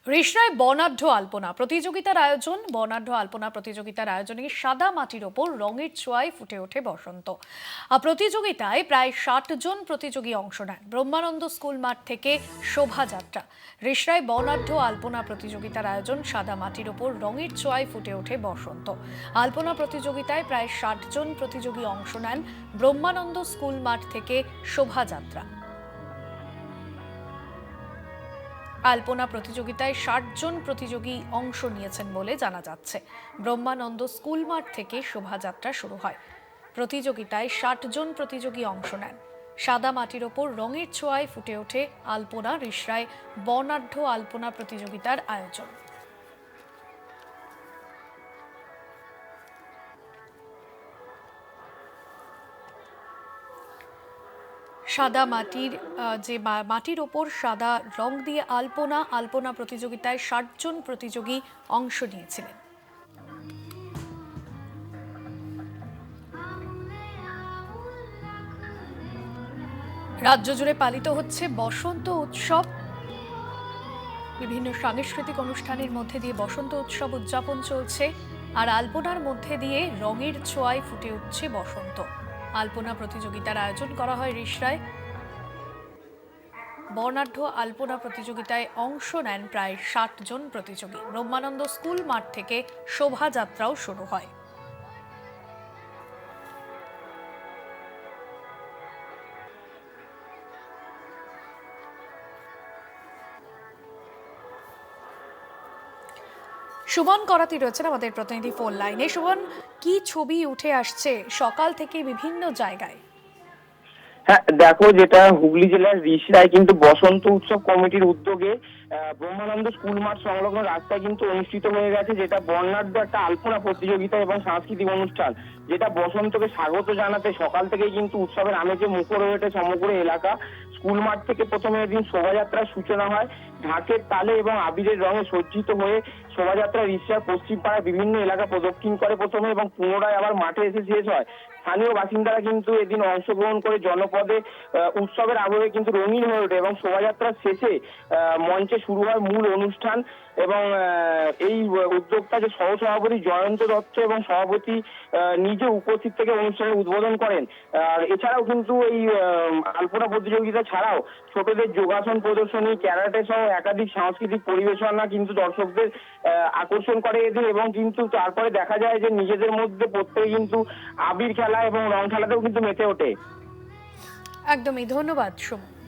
রিষড়ায় বর্ণাঢ্য আলপনা প্রতিযোগিতার আয়োজন। বর্ণাঢ্য আলপনা প্রতিযোগিতার আয়োজনে সাদা মাটির ওপর রঙের ছোঁয়ায় ফুটে ওঠে বসন্ত। প্রতিযোগিতায় প্রায় ৬০ জন প্রতিযোগী অংশ নেন। ব্রহ্মানন্দ স্কুল মাঠ থেকে শোভাযাত্রা। রিষড়ায় বর্ণাঢ্য আলপনা প্রতিযোগিতার আয়োজন, সাদা মাটির ওপর রঙের ছোঁয়ায় ফুটে ওঠে বসন্ত। আলপনা প্রতিযোগিতায় প্রায় ৬০ জন প্রতিযোগী অংশ নেন। ব্রহ্মানন্দ স্কুল মাঠ থেকে শোভাযাত্রা। আলপনা প্রতিযোগিতায় ৬০ জন প্রতিযোগী অংশ নিয়েছেন বলে জানা যাচ্ছে। ব্রহ্মানন্দ স্কুল মাঠ থেকে শোভাযাত্রা শুরু হয়। প্রতিযোগিতায় ৬০ জন প্রতিযোগী অংশ নেন। সাদা মাটির ওপর রঙের ছোঁয়ায় ফুটে ওঠে আলপনা। রিষড়ায় বর্ণাঢ্য আলপনা প্রতিযোগিতার আয়োজন। সাদা মাটির মাটির ওপর সাদা রং দিয়ে আলপনা প্রতিযোগিতায় ৬০ জন প্রতিযোগী অংশ নিয়েছিলেন। রাজ্য জুড়ে পালিত হচ্ছে বসন্ত উৎসব। বিভিন্ন সাংস্কৃতিক অনুষ্ঠানের মধ্যে দিয়ে বসন্ত উৎসব উদযাপন চলছে, আর আলপনার মধ্যে দিয়ে রঙের ছোঁয়ায় ফুটে উঠছে বসন্ত। আলপনা প্রতিযোগিতার আয়োজন করা হয় রিষড়ায়। বর্ণাঢ্য আলপনা প্রতিযোগিতায় অংশ নেন প্রায় ৬০ জন প্রতিযোগী। ব্রহ্মানন্দ স্কুল মাঠ থেকে শোভাযাত্রাও শুরু হয়। সুমন করাতি রয়েছেন আমাদের প্রতিনিধি ফোন লাইনে। সুমন, কি ছবি উঠে আসছে সকাল থেকে বিভিন্ন জায়গায়? হ্যাঁ, দেখো, যেটা হুগলি জেলার রিষড়ায় কিন্তু বসন্ত উৎসব কমিটির উদ্যোগে ব্রহ্মানন্দ স্কুল মাঠ সংলগ্ন রাস্তায় কিন্তু অনুষ্ঠিত হয়ে গেছে, যেটা বর্ণাঢ্য একটা আলপনা প্রতিযোগিতা এবং সাংস্কৃতিক অনুষ্ঠান, যেটা বসন্তকে স্বাগত জানাতে সকাল থেকেই কিন্তু উৎসবের আমেজে মুখর হয়ে ওঠে সমগ্র এলাকা। স্কুল মাঠ থেকে প্রথমে এদিন শোভাযাত্রার সূচনা হয়। ঢাকের তালে এবং আবিরের রঙে সজ্জিত হয়ে শোভাযাত্রা রিষড়ার পশ্চিম পাড়ায় বিভিন্ন এলাকা প্রদক্ষিণ করে প্রথমে, এবং পুনরায় আবার মাঠে এসে শেষ হয়। স্থানীয় বাসিন্দারা কিন্তু এদিন অংশগ্রহণ করে জনপদে উৎসবের আবহে কিন্তু রঙিন হয়ে ওঠে, এবং শোভাযাত্রার শেষে মঞ্চে শুরু হয় মূল অনুষ্ঠান। এবং এই উদ্যোক্তা যে সহসভাপতি জয়ন্ত দত্ত এবং সভাপতি নিজে উপস্থিত থেকে অনুষ্ঠানের উদ্বোধন করেন। আর এছাড়াও কিন্তু এই আলপনা প্রতিযোগিতা ছাড়াও ছোটদের যোগাসন প্রদর্শনী, ক্যারাটে সহ একাধিক সাংস্কৃতিক পরিবেশনা কিন্তু দর্শকদের আকর্ষণ করে এদিন। এবং কিন্তু তারপরে দেখা যায় যে নিজেদের মধ্যে প্রত্যেকে কিন্তু আবির খেলা এবং রং খেলাতেও কিন্তু মেতে ওঠে। একদমই, ধন্যবাদ সুমন।